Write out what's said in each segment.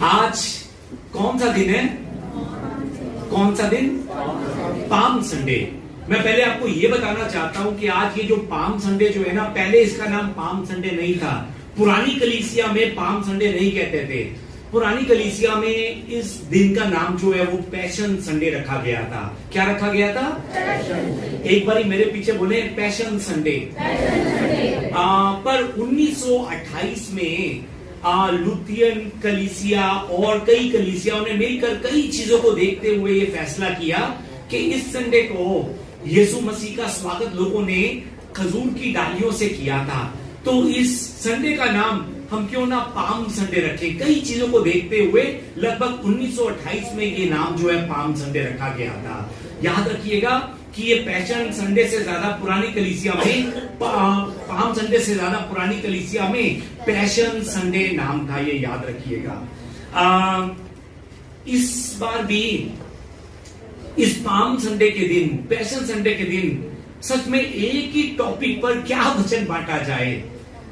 आज कौन सा दिन है? कौन सा दिन? Palm Sunday. मैं पहले आपको यह बताना चाहता हूं कि आज ये जो पाम संडे जो है ना, पहले इसका नाम पाम संडे नहीं था। पुरानी कलीसिया में पाम संडे नहीं कहते थे। पुरानी कलीसिया में इस दिन का नाम जो है वो पैशन संडे रखा गया था। क्या रखा गया था? एक बारी मेरे पीछे बोले पैशन संडे। पर 1928 में लुथियन कलीसिया और कई कलीसियाओं ने मिलकर कई चीजों को देखते हुए ये फैसला किया कि इस संडे को यीशु मसीह का स्वागत लोगों ने खजूर की डालियों से किया था। तो इस संडे का नाम हम क्यों ना पाम संडे रखें। कई चीजों को देखते हुए लगभग 1928 में ये नाम जो है पाम संडे रखा गया था। याद रखिएगा कि ये पैशन संडे से ज्यादा पुरानी कलीसिया में पाम संडे से ज्यादा पुरानी कलीसिया में पैशन संडे नाम था। ये याद रखिएगा। इस बार भी इस पाम संडे के दिन, पैशन संडे के दिन सच में एक ही टॉपिक पर क्या वचन बांटा जाए।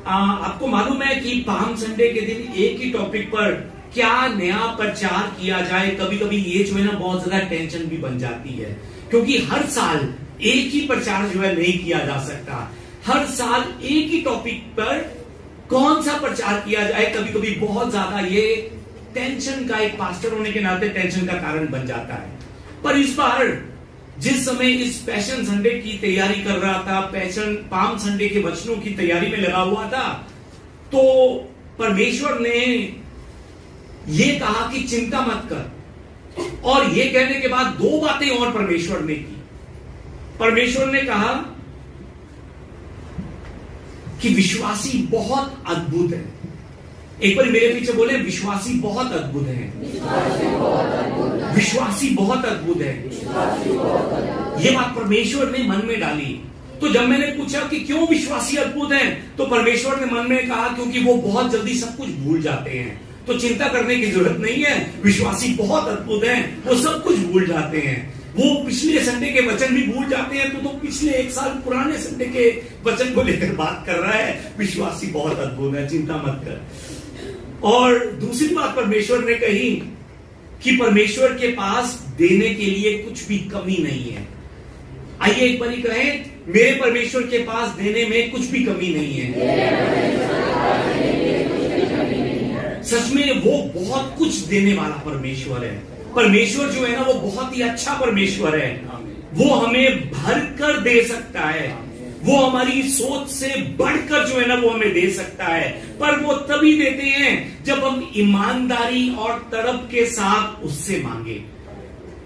आपको मालूम है कि पाम संडे के दिन एक ही टॉपिक पर क्या नया प्रचार किया जाए। कभी कभी ये जो है ना बहुत ज्यादा टेंशन भी बन जाती है, क्योंकि हर साल एक ही प्रचार जो है नहीं किया जा सकता। हर साल एक ही टॉपिक पर कौन सा प्रचार किया जाए, कभी कभी बहुत ज्यादा ये टेंशन का, एक पास्टर होने के नाते टेंशन का कारण बन जाता है। पर इस बार जिस समय इस पैशन संडे की तैयारी कर रहा था, पैशन पाम संडे के वचनों की तैयारी में लगा हुआ था, तो परमेश्वर ने यह कहा कि चिंता मत कर। और यह कहने के बाद दो बातें और परमेश्वर ने की। परमेश्वर ने कहा कि विश्वासी बहुत अद्भुत है। एक बार मेरे पीछे बोले, विश्वासी बहुत अद्भुत है। विश्वासी बहुत अद्भुत है। ये बात परमेश्वर ने मन में डाली। तो जब मैंने पूछा कि क्यों विश्वासी अद्भुत हैं, तो परमेश्वर ने मन में कहा क्योंकि वो बहुत जल्दी सब कुछ भूल जाते हैं। तो चिंता करने की जरूरत नहीं है। विश्वासी बहुत अद्भुत हैं, वो सब कुछ भूल जाते हैं। वो पिछले संडे के वचन भी भूल जाते हैं। तो पिछले एक साल पुराने संडे के वचन को लेकर बात कर रहा है। विश्वासी बहुत अद्भुत है, चिंता मत कर। और दूसरी बात परमेश्वर ने कही कि परमेश्वर के पास देने के लिए कुछ भी कमी नहीं है। आइए एक बारी कहें, मेरे परमेश्वर के पास देने में कुछ भी कमी नहीं है। सच में वो बहुत कुछ देने वाला परमेश्वर है। परमेश्वर जो है ना वो बहुत ही अच्छा परमेश्वर है। वो हमें भर कर दे सकता है। वो हमारी सोच से बढ़कर जो है ना वो हमें दे सकता है। पर वो तभी देते हैं जब हम ईमानदारी और तड़प के साथ उससे मांगे।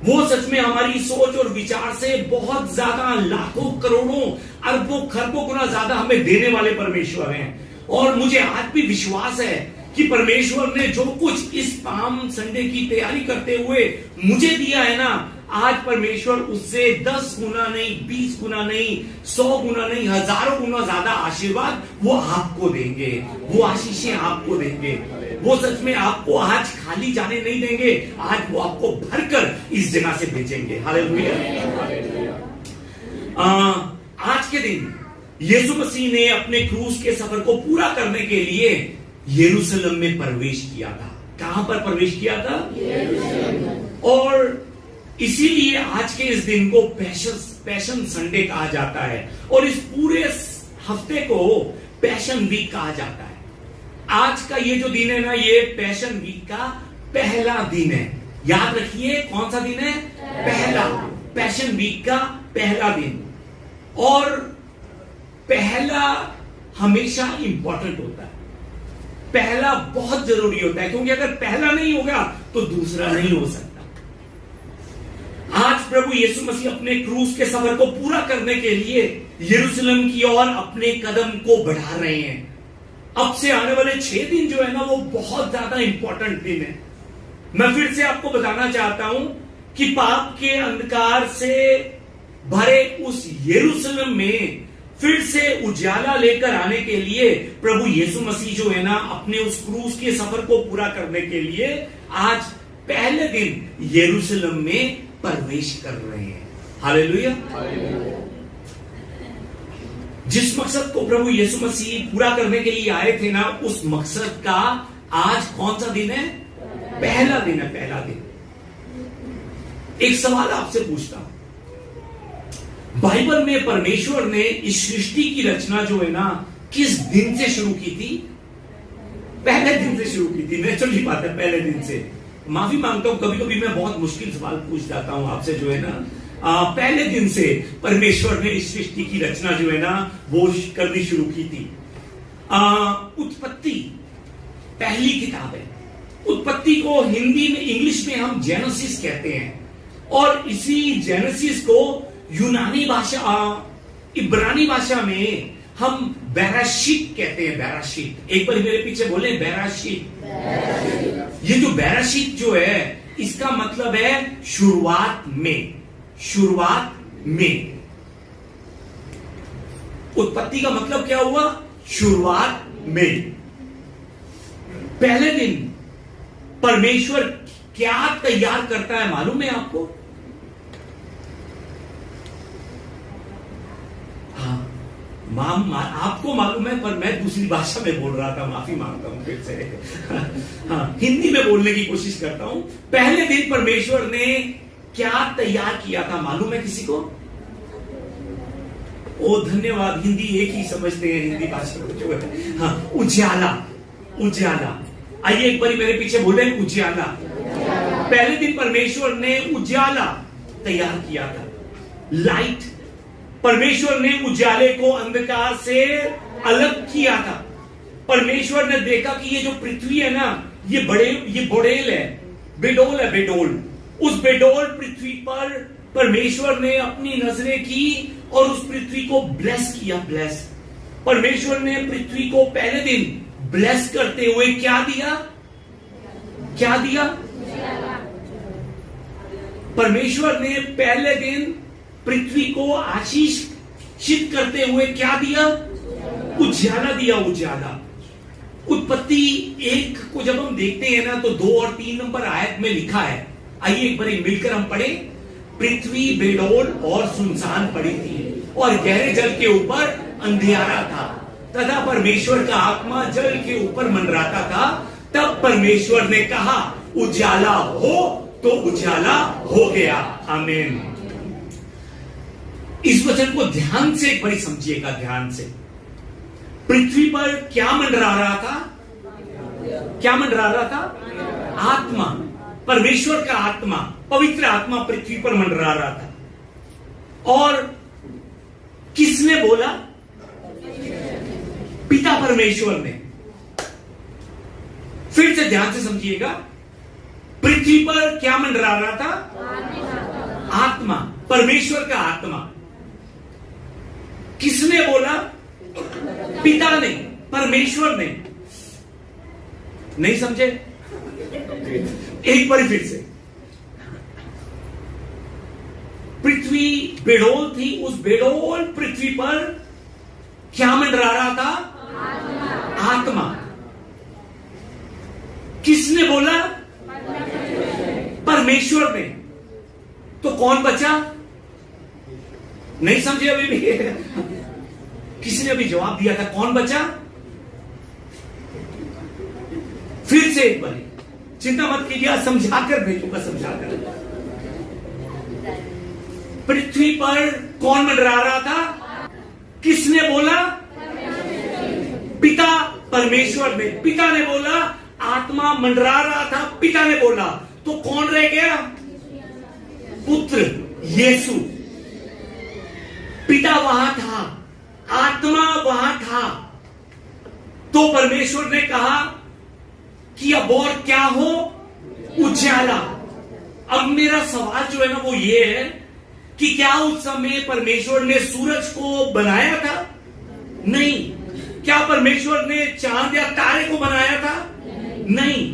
वो सच में हमारी सोच और विचार से बहुत ज्यादा, लाखों करोड़ों अरबों खरबों गुना ज्यादा हमें देने वाले परमेश्वर हैं। और मुझे आज भी विश्वास है कि परमेश्वर ने जो कुछ इस पाम संडे की तैयारी करते हुए मुझे दिया है ना, आज परमेश्वर उससे 10 गुना नहीं, 20 गुना नहीं, 100 गुना नहीं, हजारों गुना ज्यादा आशीर्वाद वो आपको देंगे। वो आशीषें आपको देंगे। वो सच में आपको आज खाली जाने नहीं देंगे। आज वो आपको भरकर इस जगह से भेजेंगे। हालेलुया। आज के दिन यीशु मसीह ने अपने क्रूस के सफर को पूरा करने के लिए यरूशलेम में प्रवेश किया था। कहां पर प्रवेश किया था? और इसीलिए आज के इस दिन को पैशन संडे कहा जाता है। और इस पूरे हफ्ते को पैशन वीक कहा जाता है। आज का ये जो दिन है ना, ये पैशन वीक का पहला दिन है। याद रखिए, कौन सा दिन है? पहला। पैशन वीक का पहला दिन। और पहला हमेशा इंपॉर्टेंट होता है। पहला बहुत जरूरी होता है, क्योंकि अगर पहला नहीं होगा तो दूसरा नहीं हो सकता। आज प्रभु यीशु मसीह अपने क्रूस के सफर को पूरा करने के लिए यरूशलेम की ओर अपने कदम को बढ़ा रहे हैं। अब से आने वाले 6 दिन जो है ना वो बहुत ज्यादा इंपॉर्टेंट दिन है। मैं फिर से आपको बताना चाहता हूं कि पाप के अंधकार से भरे उस यरूशलेम में फिर से उजाला लेकर आने के लिए प्रभु यीशु मसीह जो है ना अपने उस क्रूस के सफर को पूरा करने के लिए आज पहले दिन यरूशलेम में प्रवेश कर रहे हैं। हालेलुया। जिस मकसद को प्रभु यीशु मसीह पूरा करने के लिए आए थे ना, उस मकसद का आज कौन सा दिन है? पहला दिन है, पहला दिन। एक सवाल आपसे पूछता हूं, बाइबल में परमेश्वर ने इस सृष्टि की रचना जो है ना किस दिन से शुरू की थी? पहले दिन से शुरू की थी। नेचुरली बात है, पहले दिन से। माफी मांगता हूं, कभी कभी मैं बहुत मुश्किल सवाल पूछ जाता हूं आपसे जो है ना। पहले दिन से परमेश्वर ने इस सृष्टि की रचना जो है ना वो करनी शुरू की थी। उत्पत्ति पहली किताब है। उत्पत्ति को हिंदी में, इंग्लिश में हम जेनेसिस कहते हैं, और इसी जेनेसिस को यूनानी भाषा, इब्रानी भाषा में हम बेराशीत कहते हैं। बेराशीत, एक बार मेरे पीछे बोले बेराशीत। ये जो बेराशीत जो है इसका मतलब है शुरुआत में, शुरुआत में। उत्पत्ति का मतलब क्या हुआ? शुरुआत में। पहले दिन परमेश्वर क्या तैयार करता है मालूम है आपको? हाँ, आपको मालूम है, पर मैं दूसरी भाषा में बोल रहा था, माफी मांगता हूं फिर से। हाँ, हिंदी में बोलने की कोशिश करता हूं। पहले दिन परमेश्वर ने क्या तैयार किया था मालूम है किसी को? ओ धन्यवाद, हिंदी एक ही समझते हैं, हिंदी भाषा जो है। हाँ, उजाला। उजाला, आइए एक बार मेरे पीछे बोले, उजाला। पहले दिन परमेश्वर ने उजाला तैयार किया था, लाइट। परमेश्वर ने उजाले को अंधकार से अलग किया था। परमेश्वर ने देखा कि ये जो पृथ्वी है ना, ये बोडेल है, बेडोल है, बेडोल। उस बेडोल पृथ्वी पर परमेश्वर ने अपनी नजरें की और उस पृथ्वी को ब्लेस किया, ब्लेस। परमेश्वर ने पृथ्वी को पहले दिन ब्लेस करते हुए क्या दिया? क्या दिया? परमेश्वर ने पहले दिन पृथ्वी को आशीषित करते हुए क्या दिया? उजाला दिया, उजाला। उत्पत्ति 1 को जब हम देखते हैं ना तो 2 और 3 नंबर आयत में लिखा है, आइए एक बार मिलकर हम पढ़े। पृथ्वी बेडौल और सुनसान पड़ी थी और गहरे जल के ऊपर अंधियारा था, तथा परमेश्वर का आत्मा जल के ऊपर मंडराता था। तब परमेश्वर ने कहा उजाला हो, तो उजाला हो गया। आमीन। इस वचन को ध्यान से एक बार समझिएगा, ध्यान से। पृथ्वी पर क्या मंडरा रहा था? क्या मंडरा रहा था? आत्मा, परमेश्वर का आत्मा, पवित्र आत्मा पृथ्वी पर मंडरा रहा था। और किसने बोला? पिता परमेश्वर ने। फिर से ध्यान से समझिएगा, पृथ्वी पर क्या मंडरा रहा था? आत्मा, परमेश्वर का आत्मा। किसने बोला? पिता ने, परमेश्वर ने। नहीं समझे? एक बार फिर से। पृथ्वी बेडोल थी, उस बेडोल पृथ्वी पर क्या मंडरा रहा था? आत्मा। किसने बोला? परमेश्वर ने। तो कौन बचा? नहीं समझे अभी भी? किसने अभी जवाब दिया था? कौन बचा? फिर से एक बार, चिंता मत कीजिए, समझाकर भेजूंगा, समझाकर। पृथ्वी पर कौन मंडरा रहा था? किसने बोला? पिता परमेश्वर ने। पिता ने बोला, आत्मा मंडरा रहा था, पिता ने बोला। तो कौन रह गया? पुत्र यीशु। पिता वहां था, आत्मा वहां था। तो परमेश्वर ने कहा कि अब और क्या हो? उजाला। अब मेरा सवाल जो है ना वो ये है कि क्या उस समय परमेश्वर ने सूरज को बनाया था? नहीं। क्या परमेश्वर ने चांद या तारे को बनाया था? नहीं।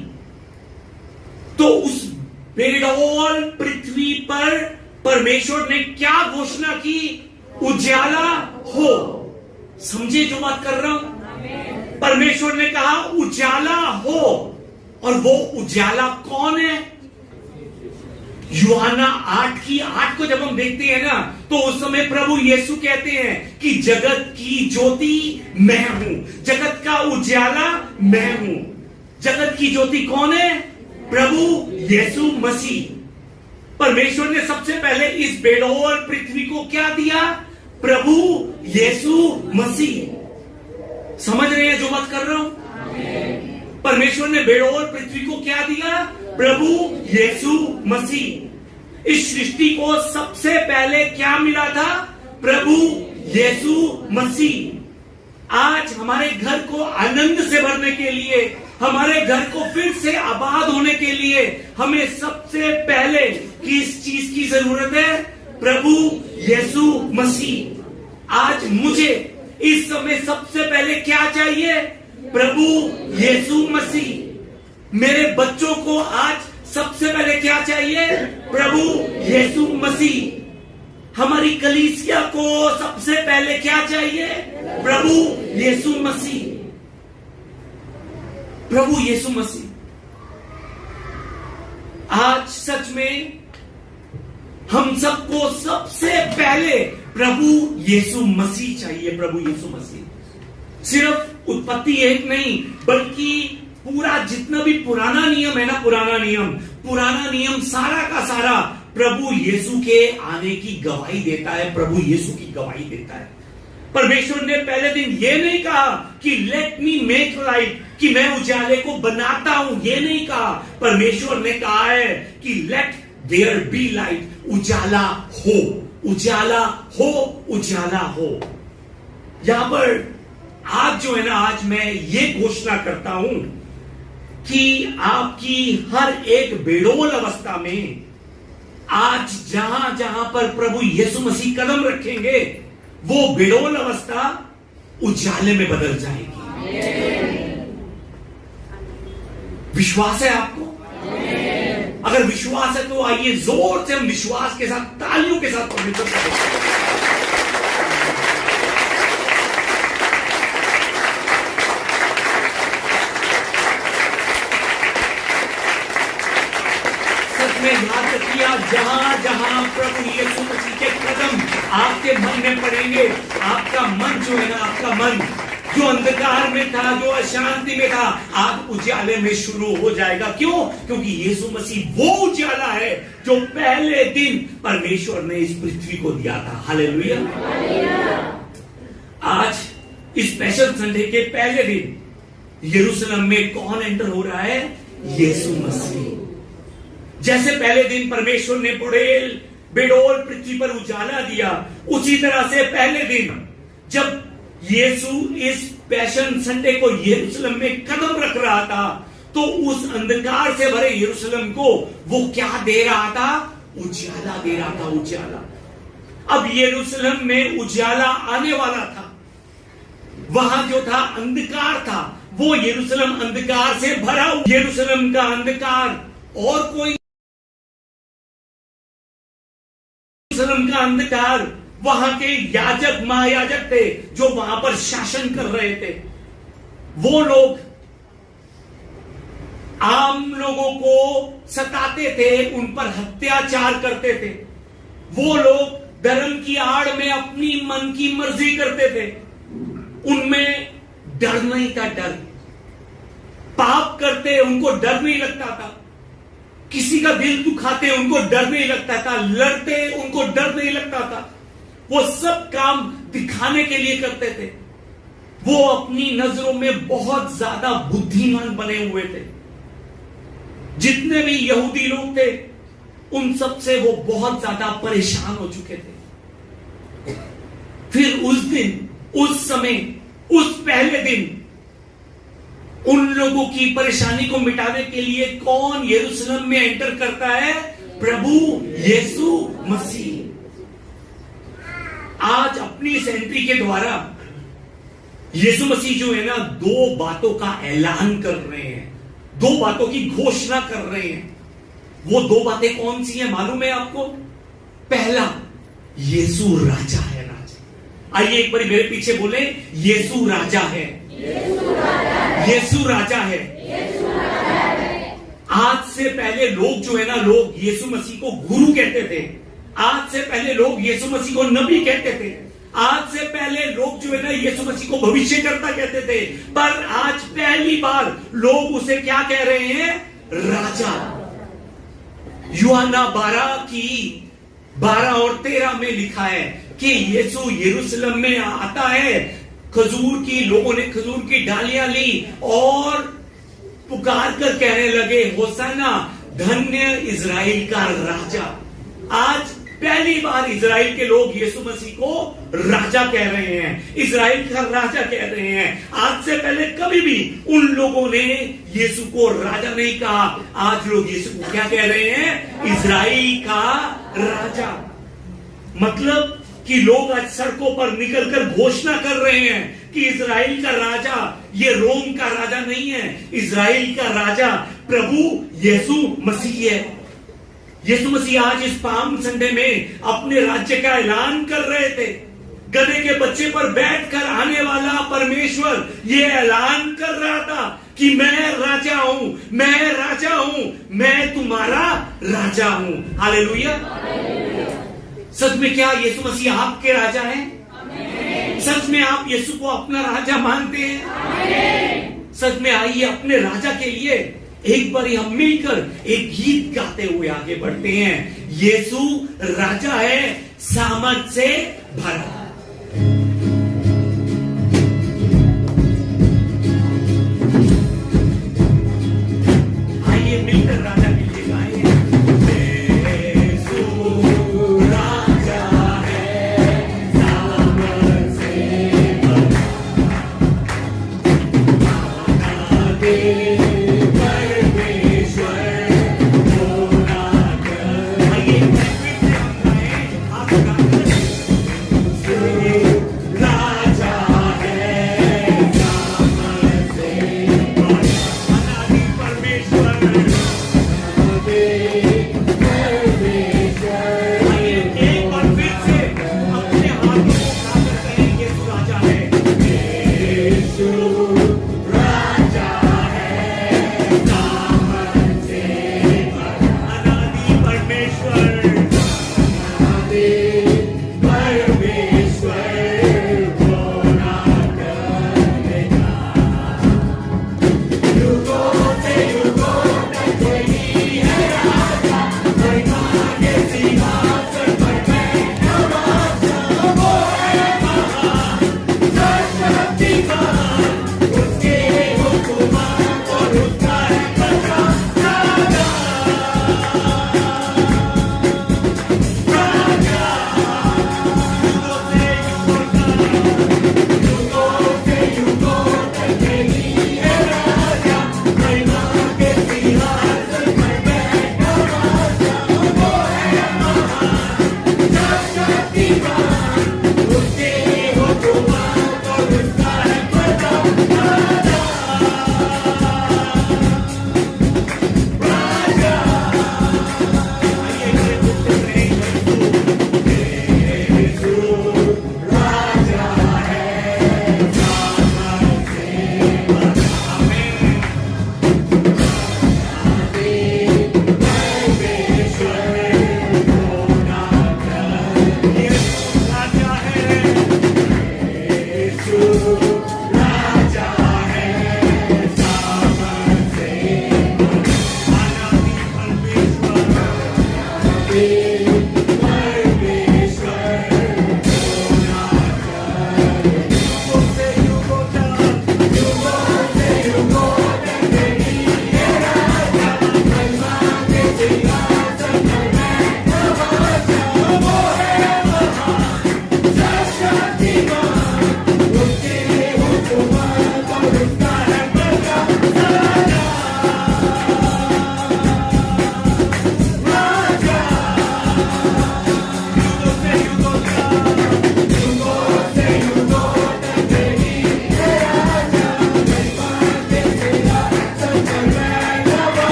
तो उस बेडौल पृथ्वी पर परमेश्वर ने क्या घोषणा की? उजाला हो। समझे जो बात कर रहा हूं? परमेश्वर ने कहा उजाला हो, और वो उजाला कौन है? यूहन्ना 8 को जब हम देखते हैं ना तो उस समय प्रभु यीशु कहते हैं कि जगत की ज्योति मैं हूं, जगत का उजाला मैं हूं। जगत की ज्योति कौन है? प्रभु यीशु मसीह। परमेश्वर ने सबसे पहले इस बेडौल पृथ्वी को क्या दिया? प्रभु यीशु मसीह। समझ रहे हैं जो बात कर रहा हूं? परमेश्वर ने बेडौल पृथ्वी को क्या दिया? प्रभु यीशु मसीह। इस सृष्टि को सबसे पहले क्या मिला था? प्रभु यीशु मसीह। आज हमारे घर को आनंद से भरने के लिए, हमारे घर को फिर से आबाद होने के लिए हमें सबसे पहले किस चीज की जरूरत है? प्रभु यीशु मसीह। आज मुझे इस समय सबसे पहले क्या चाहिए? प्रभु यीशु मसीह। मेरे बच्चों को आज सबसे पहले क्या चाहिए? प्रभु यीशु मसीह। हमारी कलीसिया को सबसे पहले क्या चाहिए? प्रभु यीशु मसीह। प्रभु यीशु मसीह। आज सच में हम सबको सबसे पहले प्रभु यीशु मसीह चाहिए। प्रभु यीशु मसीह। सिर्फ उत्पत्ति एक नहीं, बल्कि पूरा जितना भी पुराना नियम है ना, पुराना नियम सारा का सारा प्रभु यीशु के आने की गवाही देता है। प्रभु यीशु की गवाही देता है। परमेश्वर ने पहले दिन ये नहीं कहा कि लेट मी मेक लाइट, कि मैं उजाले को बनाता हूं, ये नहीं कहा। परमेश्वर ने कहा है कि लेट देयर बी लाइट, उजाला हो, उजाला हो, उजाला हो। यहां पर आज जो है ना, आज मैं ये घोषणा करता हूं कि आपकी हर एक बेडौल अवस्था में आज जहां जहां पर प्रभु यीशु मसीह कदम रखेंगे, वो बेडौल अवस्था उजाले में बदल जाएगी। विश्वास है आपको? अगर विश्वास है तो आइए जोर से हम विश्वास के साथ, तालियों के साथ परमेश्वर को याद रखिए, जहां जहां प्रभु यीशु मसीह के कदम आपके मन में पड़ेंगे, आपका मन जो है ना, आपका मन जो अंधकार में था, जो अशांति में था, आज उजाले में शुरू हो जाएगा। क्यों? क्योंकि यीशु मसीह वो उजाला है जो पहले दिन परमेश्वर ने इस पृथ्वी को दिया था। हालेलुया। आज इस स्पेशल संडे के पहले दिन यरूशलेम में कौन एंटर हो रहा है? यीशु मसीह। जैसे पहले दिन परमेश्वर ने बेडौल पृथ्वी पर उजाला दिया, उसी तरह से पहले दिन जब यीशु इस पैशन संडे को यरूशलेम में कदम रख रहा था, तो उस अंधकार से भरे यरूशलेम को वो क्या दे रहा था? उजाला दे रहा था, उजाला। अब यरूशलेम में उजाला आने वाला था। वहां जो था अंधकार था, वो यरूशलेम अंधकार से भरा। यरूशलेम का अंधकार और कोई, यरूशलेम का अंधकार वहां के याजक, महायाजक थे जो वहां पर शासन कर रहे थे। वो लोग आम लोगों को सताते थे, उन पर अत्याचार करते थे। वो लोग धर्म की आड़ में अपनी मन की मर्जी करते थे। उनमें डर नहीं था। डर, पाप करते उनको डर नहीं लगता था। किसी का दिल दुखाते उनको डर नहीं लगता था। लड़ते उनको डर नहीं लगता था। वो सब काम दिखाने के लिए करते थे। वो अपनी नजरों में बहुत ज्यादा बुद्धिमान बने हुए थे। जितने भी यहूदी लोग थे, उन सब से वो बहुत ज्यादा परेशान हो चुके थे। फिर उस दिन, उस समय, उस पहले दिन उन लोगों की परेशानी को मिटाने के लिए कौन यरूशलेम में एंटर करता है? प्रभु यीशु मसीह। आज अपनी इस एंट्री के द्वारा यीशु मसीह जो है ना, दो बातों का ऐलान कर रहे हैं, दो बातों की घोषणा कर रहे हैं। वो दो बातें कौन सी हैं मालूम है आपको? पहला, यीशु राजा है। राजा, आइए एक बार मेरे पीछे बोले, यीशु राजा है। यीशु राजा है। आज से पहले लोग जो है ना, लोग यीशु मसीह को गुरु कहते थे। आज से पहले लोग यीशु मसीह को नबी कहते थे। आज से पहले लोग जो है ना, यीशु मसीह को भविष्यकर्ता कहते थे। पर आज पहली बार लोग उसे क्या कह रहे हैं? राजा राजा। यूहन्ना 12 और 13 में लिखा है कि यीशु यरूशलेम में आता है। लोगों ने खजूर की डालियां ली और पुकार कर कहने लगे, होसाना, धन्य इज़राइल का राजा। आज पहली बार इज़राइल के लोग यीशु मसीह को राजा कह रहे हैं, इज़राइल का राजा कह रहे हैं। आज से पहले कभी भी उन लोगों ने यीशु को राजा नहीं कहा। आज लोग यीशु को क्या कह रहे हैं? इज़राइल का राजा। मतलब कि लोग आज सड़कों पर निकलकर घोषणा कर रहे हैं कि इज़राइल का राजा ये रोम का राजा नहीं है, इज़राइल का राजा प्रभु यीशु मसीह है। यीशु मसीह आज इस पाम संडे में अपने राज्य का ऐलान कर रहे थे। गधे के बच्चे पर बैठकर आने वाला परमेश्वर ये ऐलान कर रहा था कि मैं राजा हूं, मैं राजा हूं, मैं तुम्हारा राजा हूं। हालेलुया। सच में क्या यीशु मसीह आपके राजा हैं? सच में आप यीशु को अपना राजा मानते हैं? सच में आइए अपने राजा के लिए एक बार हम मिलकर एक गीत गाते हुए आगे बढ़ते हैं। यीशु राजा है, सामर्थ से भरा। आइए मिलकर राजा के लिए गाएं।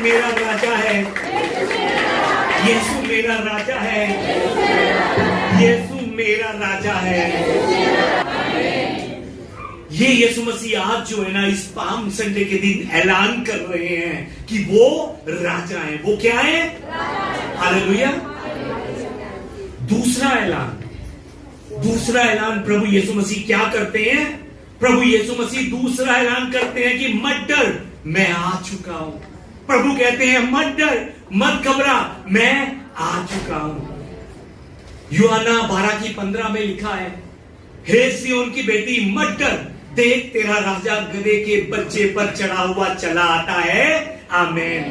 मेरा राजा है, यीशु मेरा राजा है, यीशु तेरा राजा है। ये यीशु मसीह आज जो है ना इस पाम संडे के दिन ऐलान कर रहे हैं कि वो राजा है। वो क्या है? हालेलुया। दूसरा ऐलान प्रभु यीशु मसीह क्या करते हैं? प्रभु यीशु मसीह दूसरा ऐलान करते हैं कि मत डर, मैं आ चुका हूं। प्रभु कहते हैं मत डर, मत घबरा, मैं आ चुका हूं। यूहन्ना 12:15 में लिखा है, हे सिय्योन की बेटी मत डर, देख तेरा राजा गधे के बच्चे पर चढ़ा हुआ चला आता है। आमीन।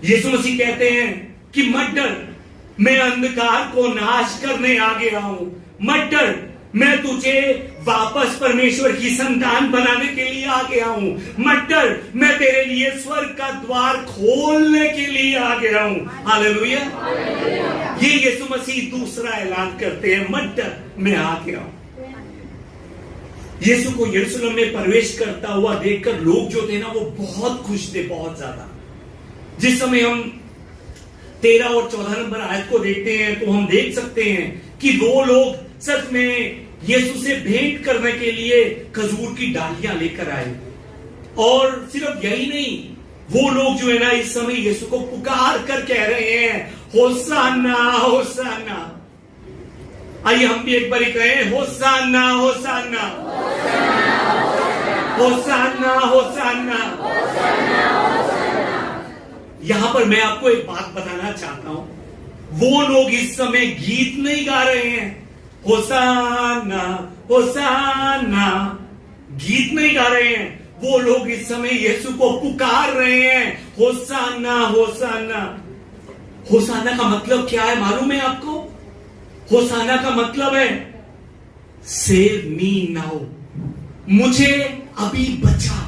यीशु मसीह कहते हैं कि मत डर, मैं अंधकार को नाश करने आ गया हूं। मत डर, मैं तुझे वापस परमेश्वर की संतान बनाने के लिए आ गया हूं। मत डर, मैं तेरे लिए स्वर्ग का द्वार खोलने के लिए आ गया हूं। हालेलुया। ये यीशु मसीह दूसरा ऐलान करते हैं, मत डर, मैं आ गया हूं। यीशु को यरूशलेम में प्रवेश करता हुआ देखकर लोग जो थे ना वो बहुत खुश थे, बहुत ज्यादा। जिस समय हम 13 और 14 नंबर आयत को देखते हैं तो हम देख सकते हैं कि वो लोग सच में यीशु से भेंट करने के लिए खजूर की डालियां लेकर आए। और सिर्फ यही नहीं, वो लोग जो है ना इस समय यीशु को पुकार कर कह रहे हैं, होसाना होसाना। आइए हम भी एक बार कहें, होसाना होसाना होसाना होसाना। यहां पर मैं आपको एक बात बताना चाहता हूं, वो लोग इस समय गीत नहीं गा रहे हैं, होसाना होसाना, गीत नहीं गा रहे हैं। वो लोग इस समय यीशु को पुकार रहे हैं, होसाना होसाना। होसाना का मतलब क्या है मालूम है आपको? होसाना का मतलब है सेव मी नाउ, मुझे अभी बचा,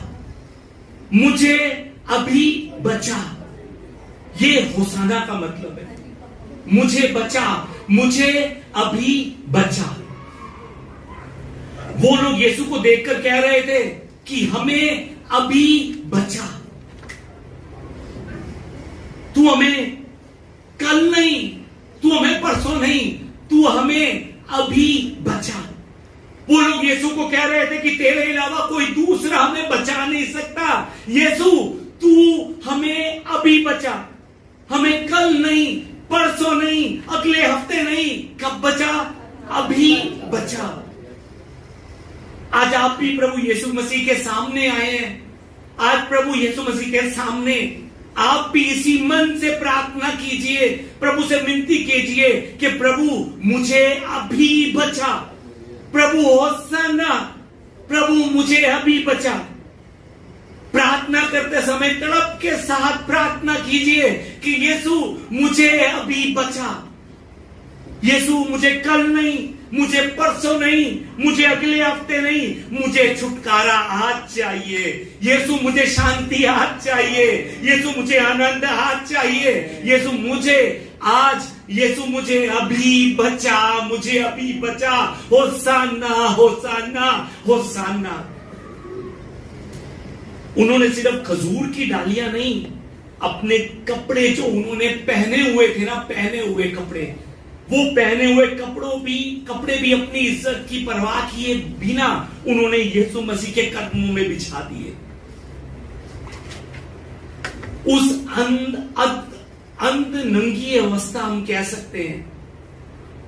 मुझे अभी बचा। ये होसाना का मतलब है, मुझे बचा, मुझे अभी बचा। वो लोग यीशु को देखकर कह रहे थे कि हमें अभी बचा, तू हमें कल नहीं, तू हमें परसों नहीं, तू हमें अभी बचा। वो लोग यीशु को कह रहे थे कि तेरे अलावा कोई दूसरा हमें बचा नहीं सकता। यीशु तू हमें अभी बचा, हमें कल नहीं, परसों नहीं, अगले हफ्ते नहीं, कब बचा? अभी बचा। आज आप भी प्रभु यीशु मसीह के सामने आए हैं। आज प्रभु यीशु मसीह के सामने आप भी इसी मन से प्रार्थना कीजिए, प्रभु से विनती कीजिए कि प्रभु मुझे अभी बचा। प्रभु होसाना, प्रभु मुझे अभी बचा। प्रार्थना करते समय तड़प के साथ प्रार्थना कीजिए कि यीशु मुझे अभी बचा। यीशु मुझे कल नहीं, मुझे परसों नहीं, मुझे अगले हफ्ते नहीं, मुझे छुटकारा आज चाहिए। यीशु मुझे शांति आज चाहिए। यीशु मुझे आनंद आज चाहिए। यीशु मुझे आज, यीशु मुझे अभी बचा, मुझे अभी बचा। होसाना होसाना होसाना। उन्होंने सिर्फ खजूर की डालियां नहीं, अपने कपड़े जो उन्होंने पहने हुए थे ना, पहने हुए कपड़े, वो पहने हुए कपड़े भी अपनी इज्जत की परवाह किए बिना उन्होंने यीशु मसीह के कदमों में बिछा दिए। उस अंध नंगी अवस्था हम कह सकते हैं,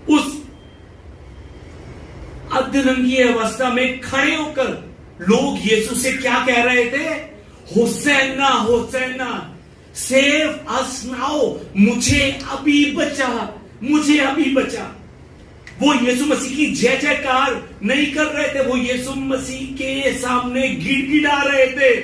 उस अर्ध नंगी अवस्था में खड़े होकर लोग यीशु से क्या कह रहे थे? होसैना होसैना, सेव अस नाउ, मुझे अभी बचा, मुझे अभी बचा। वो यीशु मसीह की जय जयकार नहीं कर रहे थे, वो यीशु मसीह के सामने गिड़गिड़ा रहे थे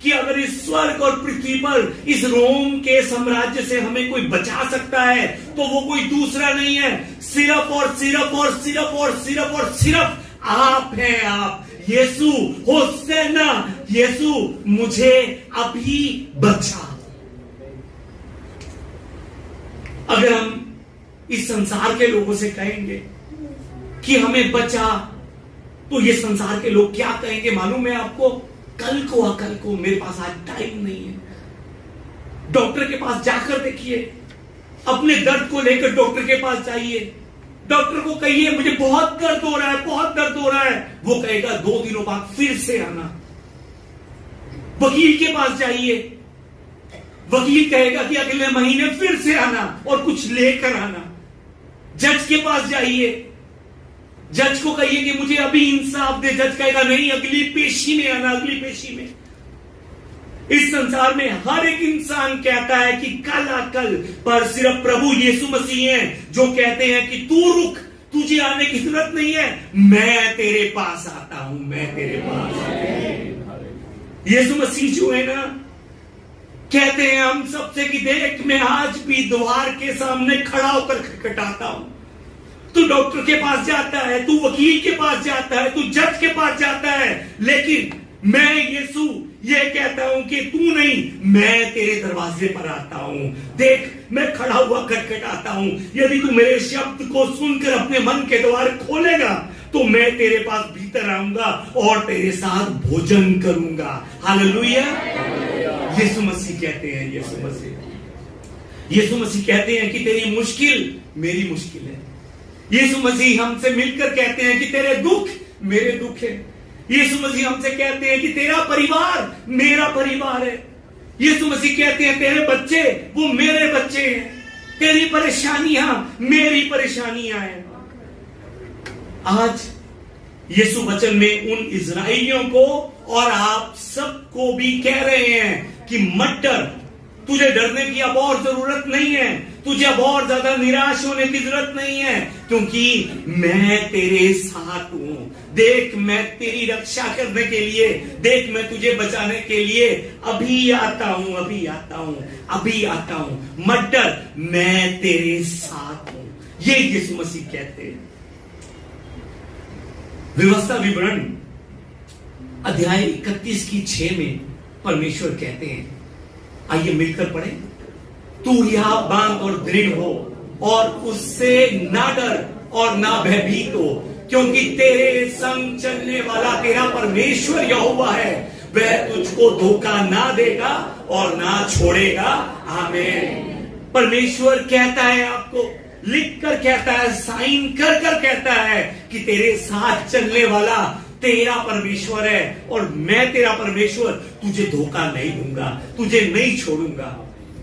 कि अगर इस स्वर्ग और पृथ्वी पर इस रोम के साम्राज्य से हमें कोई बचा सकता है तो वो कोई दूसरा नहीं है, सिर्फ और सिर्फ और सिर्फ और सिर्फ और सिर्फ आप हैं। आप यीशु होसैना, यीशु मुझे अभी बचा। अगर हम इस संसार के लोगों से कहेंगे कि हमें बचा, तो ये संसार के लोग क्या कहेंगे मालूम है आपको? कल को मेरे पास आज टाइम नहीं है। डॉक्टर के पास जाकर देखिए, अपने दर्द को लेकर डॉक्टर के पास जाइए, डॉक्टर को कहिए मुझे बहुत दर्द हो रहा है, बहुत दर्द हो रहा है, वो कहेगा 2 दिनों बाद फिर से आना। वकील के पास जाइए, वकील कहेगा कि अगले महीने फिर से आना और कुछ लेकर आना। जज के पास जाइए, जज को कहिए कि मुझे अभी इंसाफ दे, जज कहेगा नहीं अगली पेशी में आना, अगली पेशी में। इस संसार में हर एक इंसान कहता है कि कल आ कल, पर सिर्फ प्रभु यीशु मसीह हैं जो कहते हैं कि तू रुक, तुझे आने की जरूरत नहीं है, मैं तेरे पास आता हूं, मैं तेरे पास आता हूं। यीशु मसीह जो है ना, कहते हैं हम सबसे कि देख मैं आज भी द्वार के सामने खड़ा होकर खटखटाता हूं। तू डॉक्टर के पास जाता है, तू वकील के पास जाता है, तू जज के पास जाता है, लेकिन मैं यीशु ये कहता हूं कि तू नहीं, मैं तेरे दरवाजे पर आता हूं। देख मैं खड़ा हुआ खटखटाता हूं, यदि तू मेरे शब्द को सुनकर अपने मन के द्वार खोलेगा तो मैं तेरे पास भीतर आऊंगा और तेरे साथ भोजन करूंगा। हालेलुया। यीशु मसीह कहते हैं, यीशु मसीह कहते हैं कि तेरी मुश्किल मेरी मुश्किल है। यीशु मसीह हमसे मिलकर कहते हैं कि तेरे दुख मेरे दुख है। यीशु मसीह हमसे कहते हैं कि तेरा परिवार मेरा परिवार है। यीशु मसीह कहते हैं तेरे बच्चे वो मेरे बच्चे हैं, तेरी परेशानियां मेरी परेशानियां हैं। आज यीशु वचन में उन इजराइलियों को और आप सबको भी कह रहे हैं कि मत डर, तुझे डरने की अब और जरूरत नहीं है, तुझे अब और ज्यादा निराश होने की जरूरत नहीं है, क्योंकि मैं तेरे साथ हूं। देख मैं तेरी रक्षा करने के लिए, देख मैं तुझे बचाने के लिए अभी आता हूं, अभी आता हूं, अभी आता हूं। मत डर, मैं तेरे साथ हूं। ये यीशु मसीह कहते हैं। व्यवस्था विवरण अध्याय 31 की 6 में परमेश्वर कहते हैं, आइए मिलकर पढ़ें। तू यहाँ बांध और दृढ़ हो और उससे ना डर और ना भयभीत हो, क्योंकि तेरे संग चलने वाला तेरा परमेश्वर यहोवा है, वह तुझको धोखा ना देगा और ना छोड़ेगा। आमीन। परमेश्वर कहता है, आपको लिख कर कहता है, साइन कर कर कहता है कि तेरे साथ चलने वाला तेरा परमेश्वर है और मैं तेरा परमेश्वर तुझे धोखा नहीं दूंगा, तुझे नहीं छोड़ूंगा।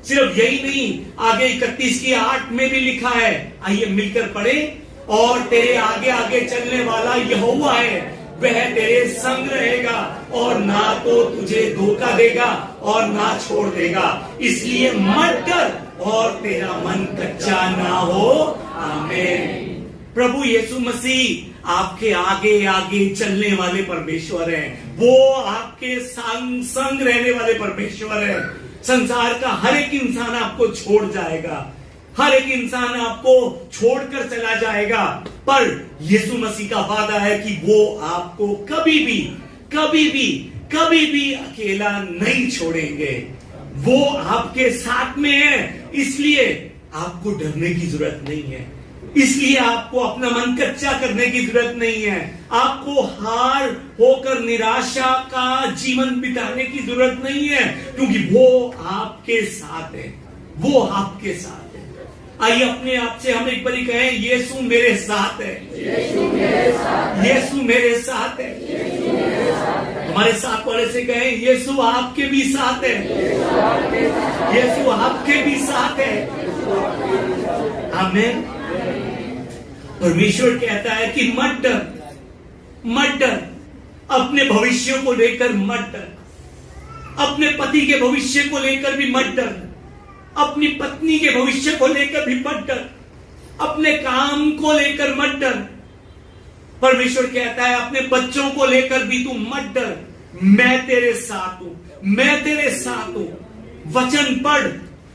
सिर्फ यही नहीं, आगे 31 की 8 में भी लिखा है, आइए मिलकर पढ़ें। और तेरे आगे आगे चलने वाला यहोवा है, वह तेरे संग रहेगा और ना तो तुझे धोखा देगा और ना छोड़ देगा। इसलिए मत डर और तेरा मन कच्चा ना हो। आमीन। प्रभु यीशु मसीह आपके आगे आगे चलने वाले परमेश्वर हैं, वो आपके संग संग रहने वाले परमेश्वर हैं। संसार का हर एक इंसान आपको छोड़ जाएगा, हर एक इंसान आपको छोड़कर चला जाएगा, पर यीशु मसीह का वादा है कि वो आपको कभी भी कभी भी कभी भी अकेला नहीं छोड़ेंगे। वो आपके साथ में है, इसलिए आपको डरने की जरूरत नहीं है, इसलिए आपको अपना मन कच्चा करने की जरूरत नहीं है, आपको हार होकर निराशा का जीवन बिताने की जरूरत नहीं है, क्योंकि वो आपके साथ है, वो आपके साथ है। आइए अपने आप से हम एक बारी कहें, यीशु मेरे साथ है, यीशु मेरे साथ है, यीशु मेरे साथ है, यीशु मेरे साथ है। हमारे साथ वाले से कहें, यीशु आपके भी साथ है, यीशु आपके भी साथ है। आमीन। परमेश्वर कहता है कि मत डर, मत डर, अपने भविष्य को लेकर मत डर, अपने पति के भविष्य को लेकर भी मत डर, अपनी पत्नी के भविष्य को लेकर भी मत डर, अपने काम को लेकर मत डर। परमेश्वर कहता है अपने बच्चों को लेकर भी तू मत डर, मैं तेरे साथ हूं, मैं तेरे साथ हूं। वचन पढ़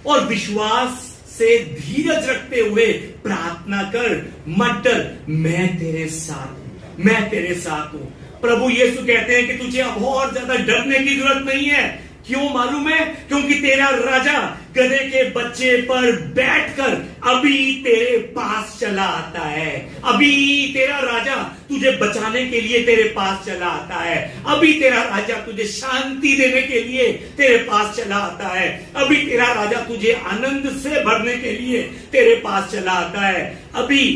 और विश्वास से धीरज रखते हुए प्रार्थना कर, मत डर, मैं तेरे साथ हूं, मैं तेरे साथ हूं। प्रभु यीशु कहते हैं कि तुझे अब और ज्यादा डरने की जरूरत नहीं है। क्यों मालूम है? क्योंकि तेरा राजा गधे के बच्चे पर बैठकर अभी तेरे पास चला आता है। अभी तेरा राजा तुझे बचाने के लिए तेरे पास चला आता है। अभी तेरा राजा तुझे शांति देने के लिए तेरे पास चला आता है। अभी तेरा राजा तुझे आनंद से भरने के लिए तेरे पास चला आता है। अभी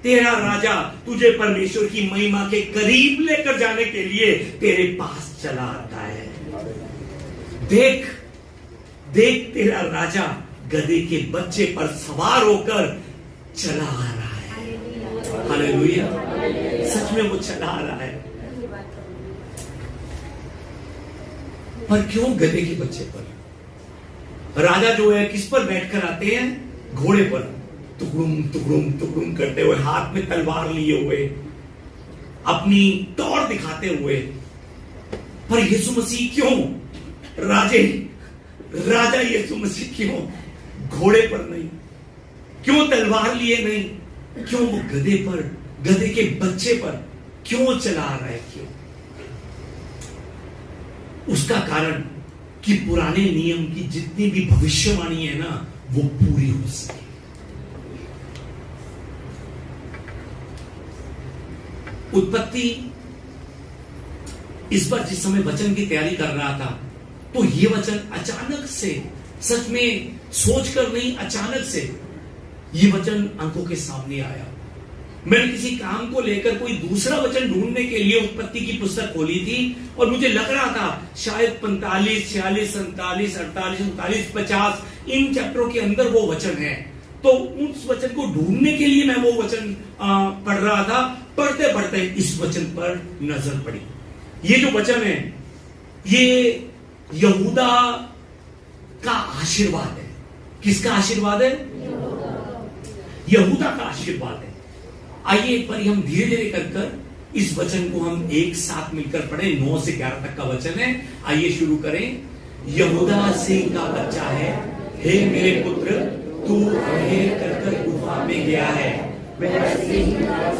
तेरा राजा तुझे परमेश्वर की महिमा के करीब लेकर जाने के लिए तेरे पास चला आता है। देख देख, तेरा राजा गधे के बच्चे पर सवार होकर चला आ रहा है। हालेलुया, सच में वो चला आ रहा है। पर क्यों गधे के बच्चे पर? राजा जो है किस पर बैठकर आते हैं? घोड़े पर, टुकड़ुम टुकड़ुम टुकड़ुम करते हुए, हाथ में तलवार लिए हुए, अपनी तौर दिखाते हुए। पर यीशु मसीह क्यों राजा यीशु मसीह क्यों घोड़े पर नहीं? क्यों तलवार लिए नहीं? क्यों वो गधे पर, गधे के बच्चे पर क्यों चला आ रहा है? क्यों? उसका कारण कि पुराने नियम की जितनी भी भविष्यवाणी है ना, वो पूरी हो सके। उत्पत्ति, इस बार जिस समय वचन की तैयारी कर रहा था, तो ये वचन अचानक से, सच में सोचकर नहीं, अचानक से ये वचन आंखों के सामने आया। मैंने किसी काम को लेकर कोई दूसरा वचन ढूंढने के लिए उत्पत्ति की पुस्तक खोली थी, और मुझे लग रहा था शायद 45, 46, 47, 48, 49, 50 इन चैप्टरों के अंदर वो वचन है। तो उस वचन को ढूंढने के लिए मैं वो वचन पढ़ रहा था। पढ़ते पढ़ते इस वचन पर नजर पड़ी। ये जो वचन है, ये यहूदा का आशीर्वाद है। किसका आशीर्वाद है? यहूदा का आशीर्वाद है। आइए एक बार हम धीरे धीरे कर इस वचन को हम एक साथ मिलकर पढ़े। 9 से 11 तक का वचन है। आइए शुरू करें। यहूदा सिंह का बच्चा है, हे मेरे पुत्र, तू अंधेर कर गुफा में गया है। वह सिंह का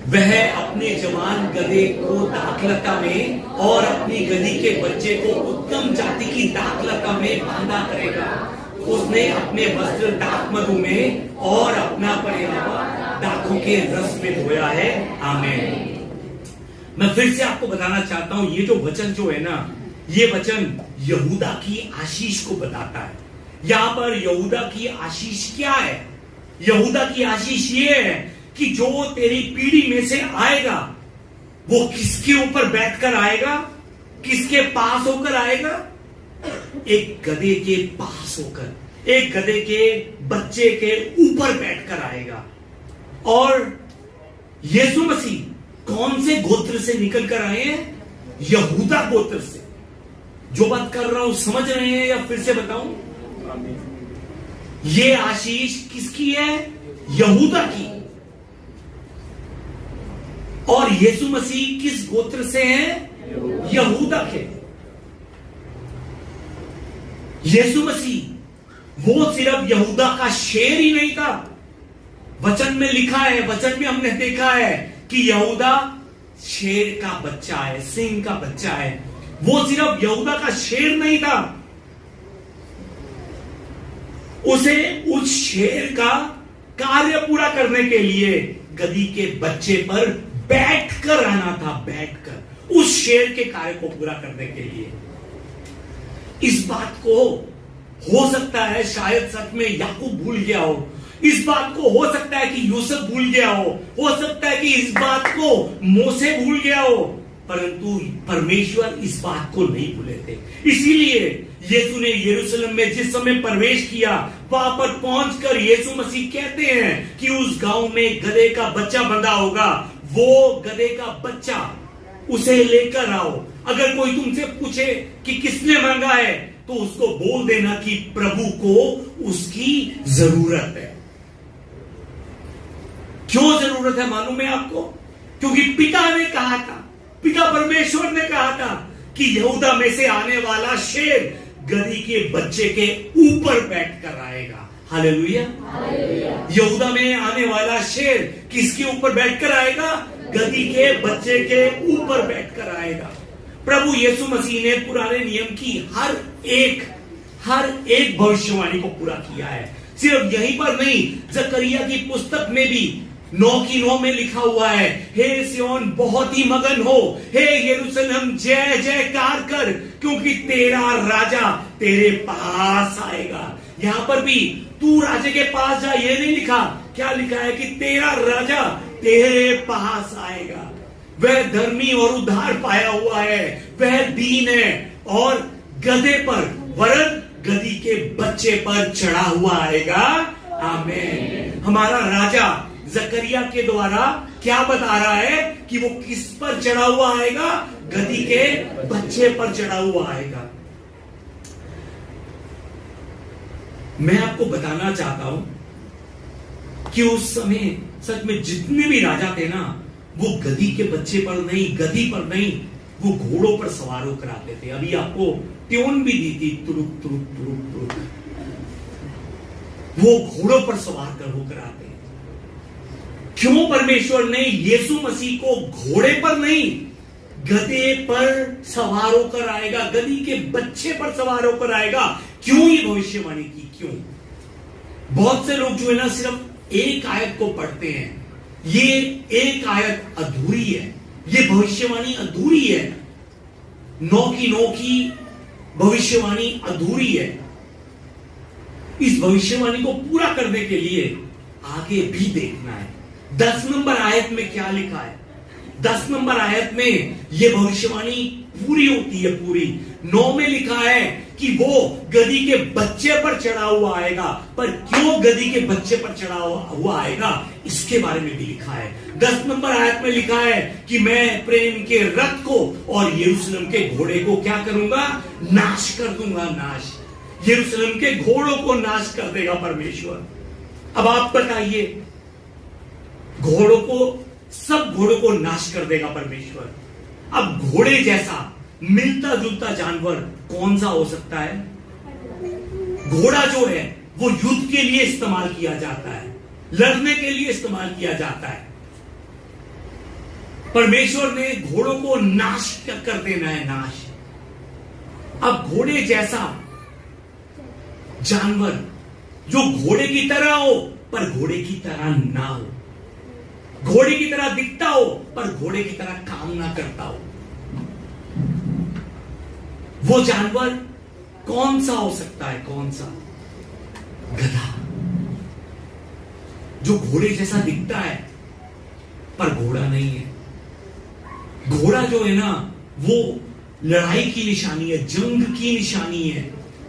वह अपने जवान गधे को दाखलता में और अपनी गधी के बच्चे को उत्तम जाति की दाखलता में बांधा करेगा। उसने अपने वस्त्र दाख मधु में और अपना पहनावा दाखों के रस में धोया है। आमीन। मैं फिर से आपको बताना चाहता हूं, ये जो वचन जो है ना, ये वचन यहूदा की आशीष को बताता है। यहां पर यहूदा की आशीष क्या है? यहूदा की आशीष ये है कि जो तेरी पीढ़ी में से आएगा, वो किसके ऊपर बैठकर आएगा? किसके पास होकर आएगा? एक गधे के पास होकर, एक गधे के बच्चे के ऊपर बैठकर आएगा। और यीशु मसीह कौन से गोत्र से निकलकर आए हैं? यहूदा गोत्र से। जो बात कर रहा हूं समझ रहे हैं या फिर से बताऊं? ये आशीष किसकी है? यहूदा की। और यीशु मसीह किस गोत्र से हैं? यहूदा के। यीशु मसीह वो सिर्फ यहूदा का शेर ही नहीं था। वचन में लिखा है, वचन में हमने देखा है कि यहूदा शेर का बच्चा है, सिंह का बच्चा है। वो सिर्फ यहूदा का शेर नहीं था, उसे उस शेर का कार्य पूरा करने के लिए गधी के बच्चे पर बैठकर आना था। बैठकर उस शेर के कार्य को पूरा करने के लिए। इस बात को हो सकता है शायद सच में याकूब भूल गया हो, इस बात को हो सकता है कि यूसुफ भूल गया हो सकता है कि इस बात को मूसा भूल गया हो, परंतु परमेश्वर इस बात को नहीं भूले थे। इसीलिए यीशु ने यरूशलेम में जिस समय प्रवेश किया, वहां पर पहुंचकर यीशु मसीह कहते हैं कि उस गांव में गधे का बच्चा बंधा होगा, वो गधे का बच्चा उसे लेकर आओ। अगर कोई तुमसे पूछे कि किसने मांगा है, तो उसको बोल देना कि प्रभु को उसकी जरूरत है। क्यों जरूरत है मालूम है आपको? क्योंकि पिता ने कहा था, पिता परमेश्वर ने कहा था कि यहूदा में से आने वाला शेर गधी के बच्चे के ऊपर बैठकर आएगा। हालेलुया। यहूदा में आने वाला शेर किसके ऊपर बैठकर आएगा? गधी के बच्चे के ऊपर बैठकर आएगा। प्रभु यीशु मसीह ने पुराने नियम की हर एक भविष्यवाणी को पूरा किया है। सिर्फ यहीं पर नहीं, जकरिया की पुस्तक में भी 9:9 में लिखा हुआ है, हे सिय्योन बहुत ही मगन हो, हे यरूशलेम जय जयकार कर, क्योंकि तेरा राजा तेरे पास आएगा। यहां पर भी तू राजा के पास जा, ये नहीं लिखा, क्या लिखा है कि तेरा राजा तेरे पास आएगा। वह धर्मी और उद्धार पाया हुआ है, वह दीन है और गधे पर वरन गधी के बच्चे पर चढ़ा हुआ आएगा। आमीन। हमारा राजा जकरिया के द्वारा क्या बता रहा है कि वो किस पर चढ़ा हुआ आएगा? गधी के बच्चे पर चढ़ा हुआ आएगा। मैं आपको बताना चाहता हूं कि उस समय सच में जितने भी राजा थे ना, वो गधी के बच्चे पर नहीं, गधी पर नहीं, वो घोड़ों पर सवार होकर आते थे। अभी आपको ट्यून भी दी थी, तुरुक तुरुक तुरुक तुरुक, वो घोड़ों पर सवार कर होकर आते हैं। क्यों परमेश्वर ने यीशु मसीह को घोड़े पर नहीं, गधे पर सवार होकर आएगा, गधी के बच्चे पर सवार होकर आएगा, क्यों ये भविष्यवाणी की? क्यों? बहुत से लोग जो है ना सिर्फ एक आयत को पढ़ते हैं, ये एक आयत अधूरी है, ये भविष्यवाणी अधूरी है, 9 की भविष्यवाणी अधूरी है। इस भविष्यवाणी को पूरा करने के लिए आगे भी देखना है। 10 नंबर आयत में क्या लिखा है? 10 नंबर आयत में यह भविष्यवाणी पूरी होती है, पूरी। 9 में लिखा है कि वो गधी के बच्चे पर चढ़ा हुआ आएगा, पर क्यों गधी के बच्चे पर चढ़ा हुआ आएगा इसके बारे में भी लिखा है। 10 नंबर आयत में लिखा है कि मैं प्रेम के रथ को और यरूशलेम के घोड़े को क्या करूंगा? नाश कर दूंगा, नाश। यरूशलेम के घोड़ों को नाश कर देगा परमेश्वर। अब आप बताइए, घोड़ों को, सब घोड़ों को नाश कर देगा परमेश्वर। अब घोड़े जैसा मिलता जुलता जानवर कौन सा हो सकता है? घोड़ा जो है वो युद्ध के लिए इस्तेमाल किया जाता है, लड़ने के लिए इस्तेमाल किया जाता है। परमेश्वर ने घोड़ों को नाश कर देना है, नाश। अब घोड़े जैसा जानवर जो घोड़े की तरह हो पर घोड़े की तरह ना हो, घोड़े की तरह दिखता हो पर घोड़े की तरह काम ना करता हो, वो जानवर कौन सा हो सकता है? कौन सा? गधा, जो घोड़े जैसा दिखता है पर घोड़ा नहीं है। घोड़ा जो है ना वो लड़ाई की निशानी है, जंग की निशानी है,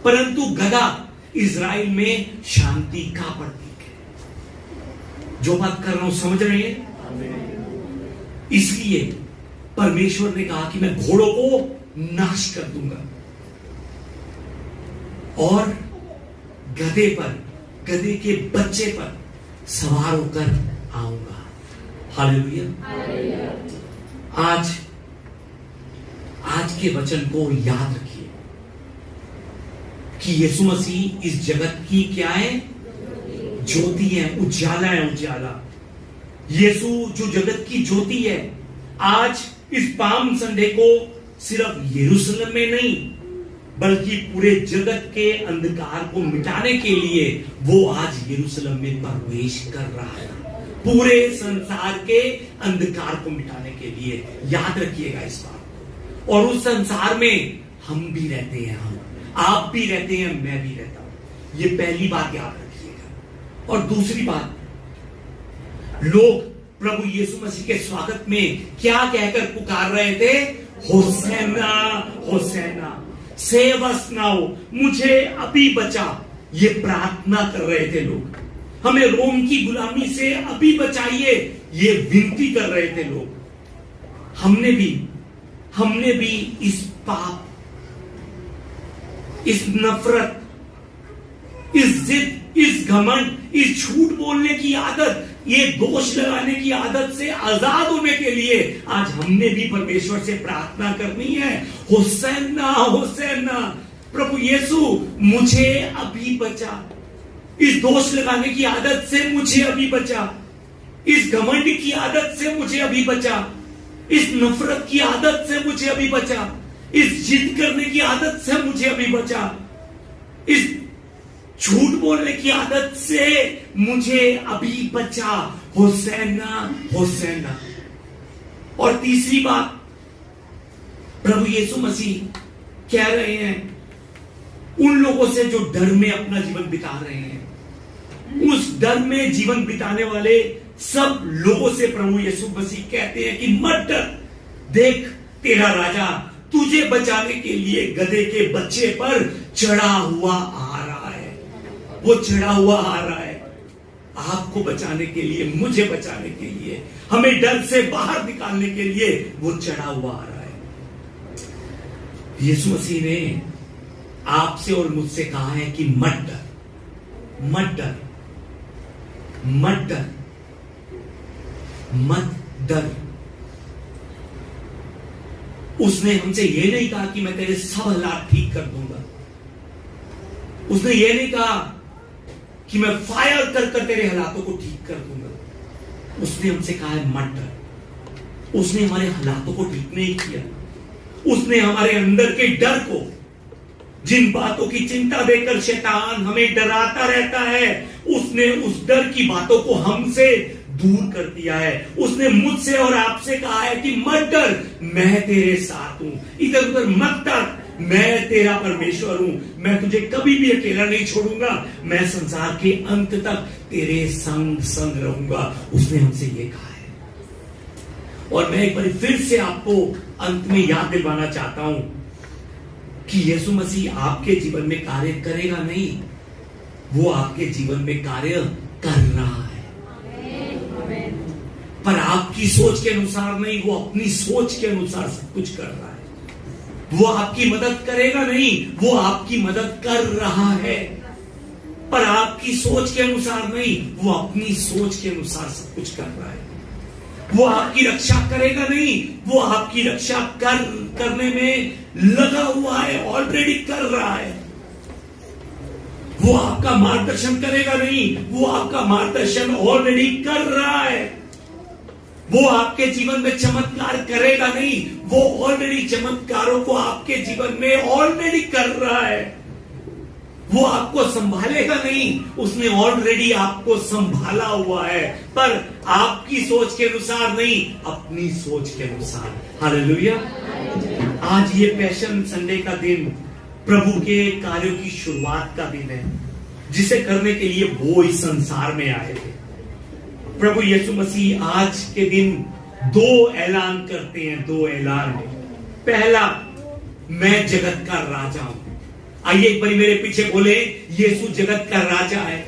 परंतु गधा इजराइल में शांति का प्रतीक है। जो बात कर रहा हूं समझ रहे हैं? इसलिए परमेश्वर ने कहा कि मैं घोड़ों को नाश कर दूंगा और गधे पर, गधे के बच्चे पर सवार होकर आऊंगा। हालेलुया। आज के वचन को याद रखिए कि यीशु मसीह इस जगत की क्या है? ज्योति है, उजाला है, उजाला। यीशु जो जगत की ज्योति है, आज इस पाम संडे को सिर्फ यरूशलेम में नहीं बल्कि पूरे जगत के अंधकार को मिटाने के लिए वो आज यरूशलेम में प्रवेश कर रहा है, पूरे संसार के अंधकार को मिटाने के लिए। याद रखिएगा इस बात को। और उस संसार में हम भी रहते हैं, आप भी रहते हैं, मैं भी रहता हूं। ये पहली बात याद रखिएगा। और दूसरी बात, लोग प्रभु यीशु मसीह के स्वागत में क्या कहकर पुकार रहे थे? होसैना, होसैना, सेव अस नाउ, मुझे अभी बचा। ये प्रार्थना कर रहे थे लोग, हमें रोम की गुलामी से अभी बचाइए, ये विनती कर रहे थे लोग। हमने भी इस पाप, इस नफरत, इस जिद, इस घमंड, इस झूठ बोलने की आदत, ये दोष लगाने की आदत से आजाद होने के लिए आज हमने भी परमेश्वर से प्रार्थना करनी है। होसैना, होसैना, प्रभु यीशु मुझे अभी बचा। इस दोष लगाने की आदत से मुझे अभी बचा, इस घमंड की आदत से मुझे अभी बचा, इस नफरत की आदत से मुझे अभी बचा, इस जिद करने की आदत से मुझे अभी बचा, इस झूठ बोलने की आदत से मुझे अभी बचा, होसैना होसैना। और तीसरी बात, प्रभु यीशु मसीह कह रहे हैं उन लोगों से जो डर में अपना जीवन बिता रहे हैं, उस डर में जीवन बिताने वाले सब लोगों से प्रभु यीशु मसीह कहते हैं कि मत डर, देख तेरा राजा तुझे बचाने के लिए गधे के बच्चे पर चढ़ा हुआ आ रहा है। वो चढ़ा हुआ आ रहा है आपको बचाने के लिए, मुझे बचाने के लिए, हमें डर से बाहर निकालने के लिए वो चढ़ा हुआ आ रहा है। यीशु मसीह ने आपसे और मुझसे कहा है कि मत डर, मत डर, मत डर, मत डर। उसने हमसे यह नहीं कहा कि मैं तेरे सब हालात ठीक कर दूंगा। उसने यह नहीं कहा कि मैं फायर कर कर तेरे हालातों को ठीक कर दूंगा। उसने हमसे कहा है मत डर। उसने हमारे हालातों को ठीक नहीं किया, उसने हमारे अंदर के डर को, जिन बातों की चिंता देकर शैतान हमें डराता रहता है, उसने उस डर की बातों को हमसे दूर कर दिया है। उसने मुझसे और आपसे कहा है कि मत डर, मैं तेरे साथ हूं, इधर उधर मत डर, मैं तेरा परमेश्वर हूं, मैं तुझे कभी भी अकेला नहीं छोड़ूंगा, मैं संसार के अंत तक तेरे संग संग रहूंगा। उसने हमसे ये कहा है। और मैं एक बार फिर से आपको अंत में याद दिलवाना चाहता हूं कि यीशु मसीह आपके जीवन में कार्य करेगा नहीं, वो आपके जीवन में कार्य कर रहा है, पर आपकी सोच के अनुसार नहीं, वो अपनी सोच के अनुसार सब कुछ कर रहा है। वो आपकी मदद करेगा नहीं, वो आपकी मदद कर रहा है, पर आपकी सोच के अनुसार नहीं, वो अपनी सोच के अनुसार सब कुछ कर रहा है। वो आपकी रक्षा करेगा नहीं, वो आपकी रक्षा करने में लगा हुआ है, ऑलरेडी कर रहा है। वो आपका मार्गदर्शन करेगा नहीं, वो आपका मार्गदर्शन ऑलरेडी कर रहा है। वो आपके जीवन में चमत्कार करेगा नहीं, वो ऑलरेडी चमत्कारों को आपके जीवन में ऑलरेडी कर रहा है। वो आपको संभालेगा नहीं, उसने ऑलरेडी आपको संभाला हुआ है, पर आपकी सोच के अनुसार नहीं, अपनी सोच के अनुसार। हालेलुया। आज ये पैशन संडे का दिन प्रभु के कार्यों की शुरुआत का दिन है, जिसे करने के लिए वो इस संसार में आए थे। प्रभु यीशु मसीह आज के दिन दो ऐलान करते हैं, दो ऐलान। पहला, मैं जगत का राजा हूं। आइए एक बार मेरे पीछे बोले, यीशु जगत का राजा है।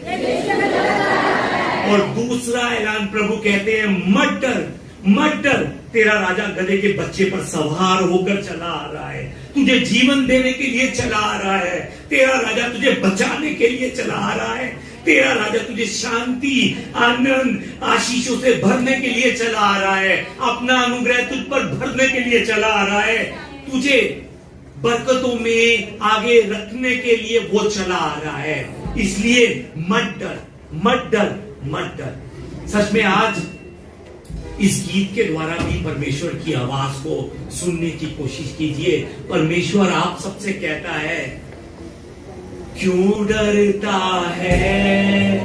और दूसरा ऐलान प्रभु कहते हैं, मत डर, मत डर, तेरा राजा गधे के बच्चे पर सवार होकर चला आ रहा है, तुझे जीवन देने के लिए चला आ रहा है, तेरा राजा तुझे बचाने के लिए चला आ रहा है, तेरा राजा तुझे शांति, आनंद, आशीषों से भरने के लिए चला आ रहा है, अपना अनुग्रह तुझ पर भरने के लिए चला आ रहा है, तुझे बरकतों में आगे रखने के लिए वो चला आ रहा है। इसलिए मत डर, मत डर, मत डर। सच में आज इस गीत के द्वारा भी परमेश्वर की आवाज को सुनने की कोशिश कीजिए। परमेश्वर आप सबसे कहता है, क्यों डरता है,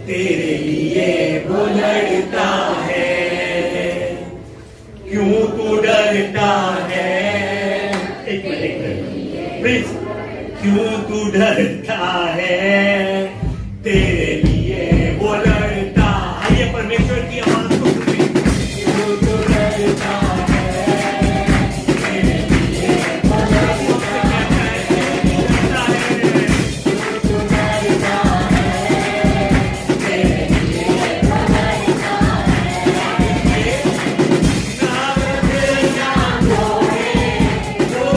तेरे लिए वो लड़ता है, क्यों तू डरता है, एक मिनट प्लीज, क्यों तू डरता है, तेरे लिए वो लड़ता। आइए परमेश्वर की आवाज को सुनिए। क्यों तू डरता है, तेरे लिए वो लड़ता है, क्यों तू डरता है, तेरे लिए वो लड़ता है, नाम तेरा कोई, वो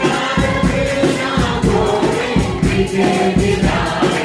नाम तेरा कोई, विजय दिलाए।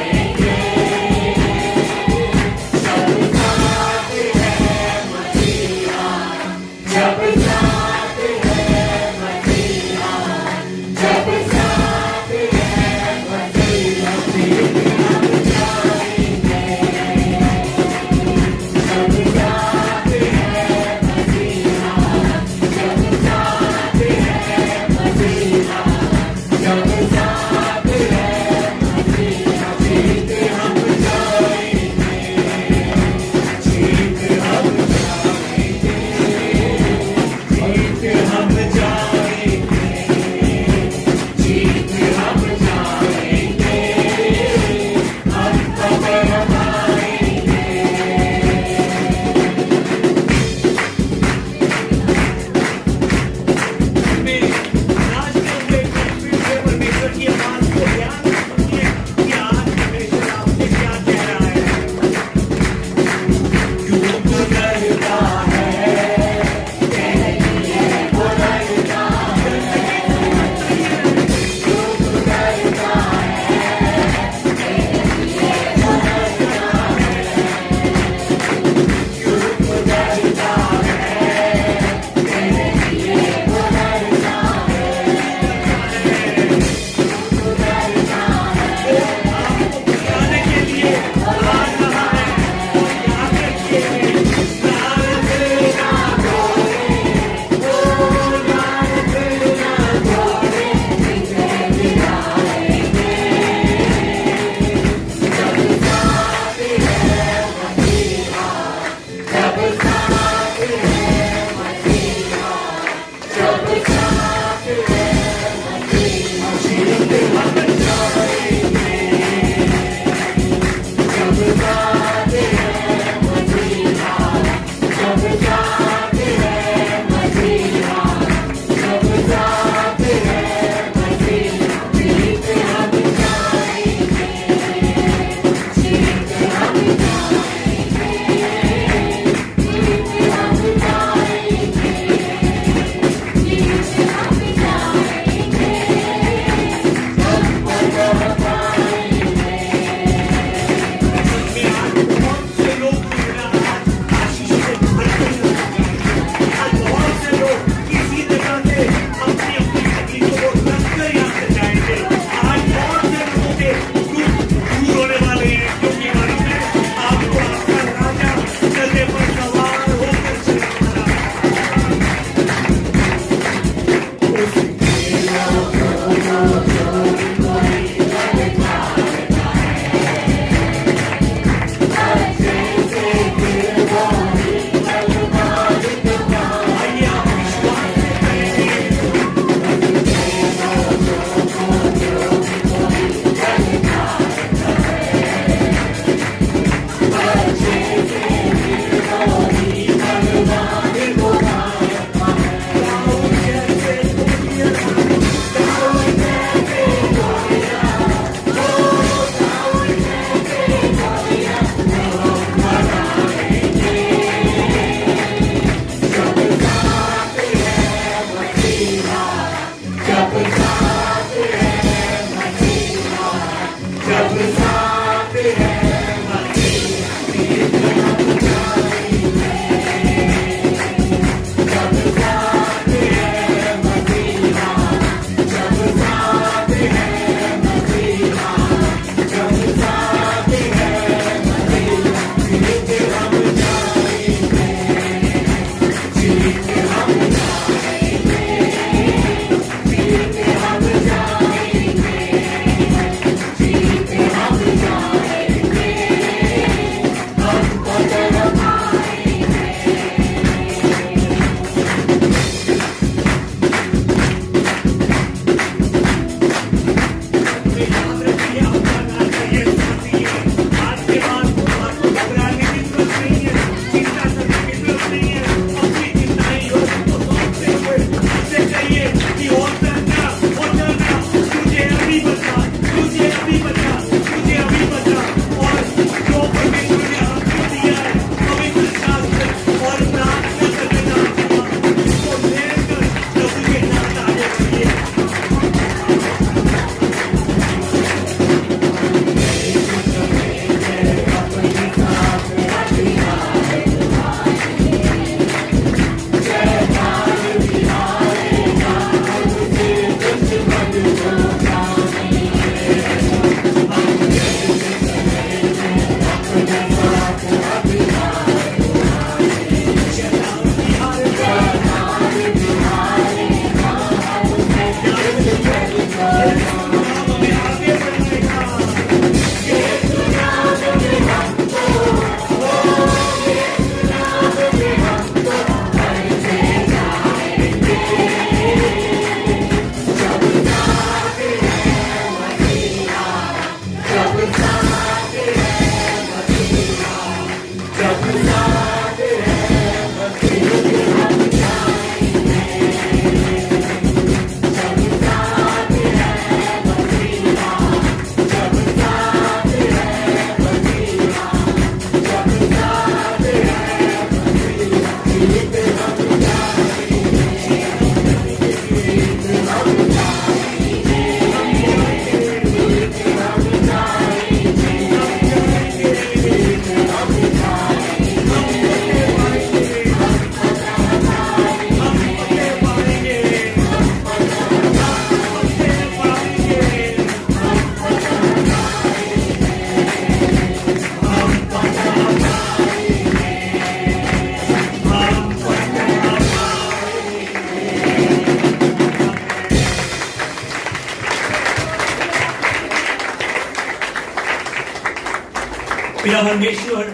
पिता परमेश्वर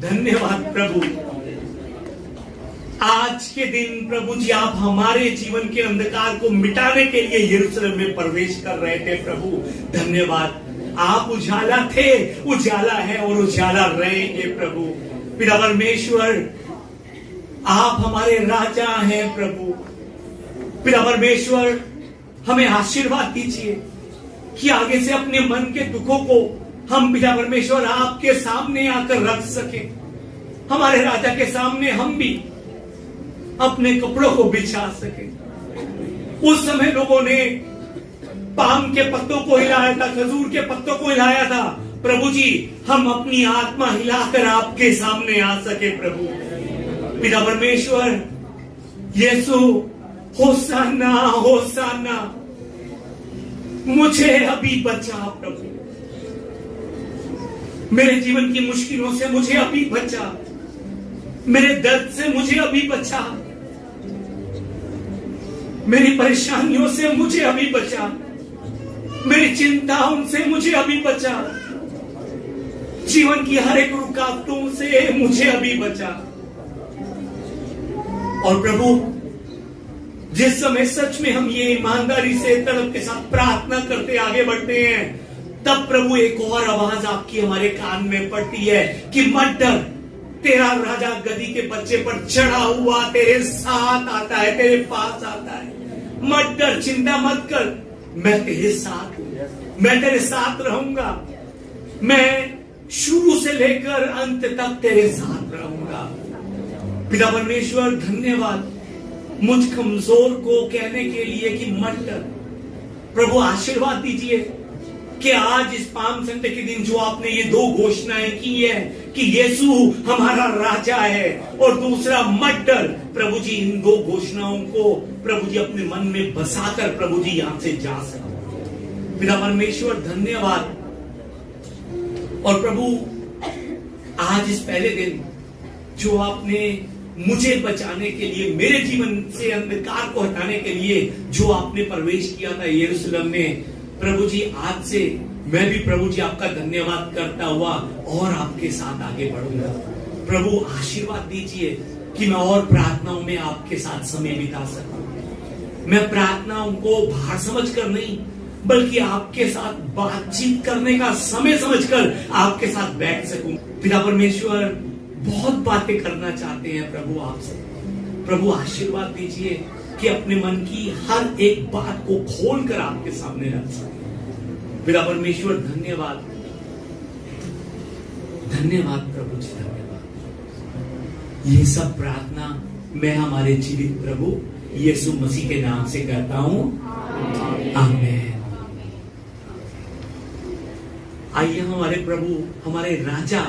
धन्यवाद प्रभु, आज के दिन प्रभु जी आप हमारे जीवन के अंधकार को मिटाने के लिए यरूशलेम में प्रवेश कर रहे थे प्रभु। धन्यवाद, आप उजाला थे, उजाला है और उजाला रहेंगे प्रभु। पिता परमेश्वर आप हमारे राजा हैं प्रभु। पिता परमेश्वर हमें आशीर्वाद दीजिए कि आगे से अपने मन के दुखों को हम पिता परमेश्वर आपके सामने आकर रख सके। हमारे राजा के सामने हम भी अपने कपड़ों को बिछा सके। उस समय लोगों ने पाम के पत्तों को हिलाया था, खजूर के पत्तों को हिलाया था। प्रभु जी हम अपनी आत्मा हिलाकर आपके सामने आ सके प्रभु। पिता परमेश्वर यीशु होसाना होसाना, मुझे अभी बचा प्रभु, मेरे जीवन की मुश्किलों से मुझे अभी बचा, मेरे दर्द से मुझे अभी बचा, मेरी परेशानियों से मुझे अभी बचा, मेरी चिंताओं से मुझे अभी बचा, जीवन की हर एक रुकावटों से मुझे अभी बचा। और प्रभु जिस समय सच में हम ये ईमानदारी से तड़प के साथ प्रार्थना करते आगे बढ़ते हैं, तब प्रभु एक और आवाज आपकी हमारे कान में पड़ती है कि मत डर, तेरा राजा गधी के बच्चे पर चढ़ा हुआ तेरे साथ आता है, तेरे पास आता है। मत डर, चिंता मत कर, मैं तेरे साथ हूं, मैं तेरे साथ रहूंगा, मैं शुरू से लेकर अंत तक तेरे साथ रहूंगा। पिता परमेश्वर धन्यवाद मुझ कमजोर को कहने के लिए कि मत डर। प्रभु आशीर्वाद दीजिए कि आज इस पाम संडे के दिन जो आपने ये दो घोषणाएं की है कि यीशु हमारा राजा है और दूसरा मत डर, प्रभु जी इन दो घोषणाओं को प्रभु जी अपने मन में बसाकर प्रभु जी यहां से जा सके। पिता परमेश्वर धन्यवाद। और प्रभु आज इस पहले दिन जो आपने मुझे बचाने के लिए, मेरे जीवन से अंधकार को हटाने के लिए जो आपने प्रवेश किया था यरूशलेम में, प्रभु जी आज से मैं भी प्रभु जी आपका धन्यवाद करता हुआ और आपके साथ आगे बढ़ूंगा। प्रभु आशीर्वाद दीजिए कि मैं और प्रार्थनाओं में आपके साथ समय बिता सकूं। मैं प्रार्थनाओं को भार समझकर नहीं बल्कि आपके साथ बातचीत करने का समय समझकर आपके साथ बैठ सकूं। पिता परमेश्वर बहुत बातें करना चाहते हैं प्रभु आपसे। प्रभु आशीर्वाद दीजिए कि अपने मन की हर एक बात को खोलकर आपके सामने रख सके। पिता परमेश्वर धन्यवाद, धन्यवाद प्रभु जी, धन्यवाद। ये सब प्रार्थना मैं हमारे जीवित प्रभु यीशु मसीह के नाम से करता हूं, आमीन। आइए हमारे प्रभु, हमारे राजा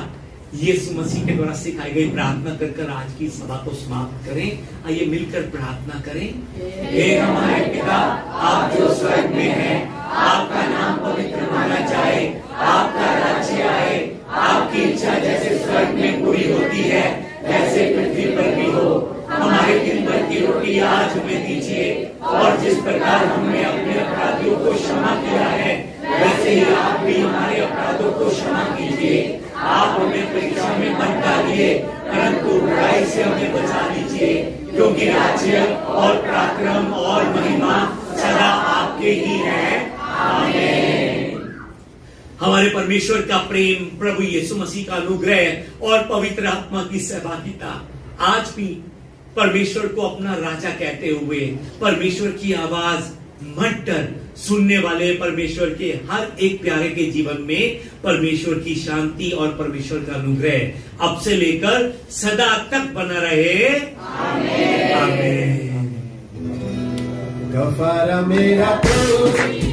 यीशु मसीह के द्वारा सिखाई गई प्रार्थना कर आज की सभा को समाप्त करें। आइए मिलकर प्रार्थना करें। हे हमारे पिता, आप जो स्वर्ग में हैं, आपका नाम पवित्र माना जाए, आपका राज्य आए, आपकी इच्छा जैसे स्वर्ग में पूरी होती है वैसे पृथ्वी पर भी हो। हमारे दिन भर की रोटी आज हमें दीजिए और जिस प्रकार हमने अपने अपराधियों को क्षमा किया है वैसे ही आप भी हमारे अपराधों को क्षमा कीजिए। आप हमें परीक्षा में मत डालिए परंतु बुराई से हमें बचा लीजिए, क्योंकि राज्य और पराक्रम और महिमा सदा आपके ही है, आमीन। हमारे परमेश्वर का प्रेम, प्रभु यीशु मसीह का अनुग्रह और पवित्र आत्मा की सहभागिता आज भी परमेश्वर को अपना राजा कहते हुए परमेश्वर की आवाज मत डर सुनने वाले परमेश्वर के हर एक प्यारे के जीवन में परमेश्वर की शांति और परमेश्वर का अनुग्रह अब से लेकर सदा तक बना रहे, आमीन। गफारा मेरा प्रभु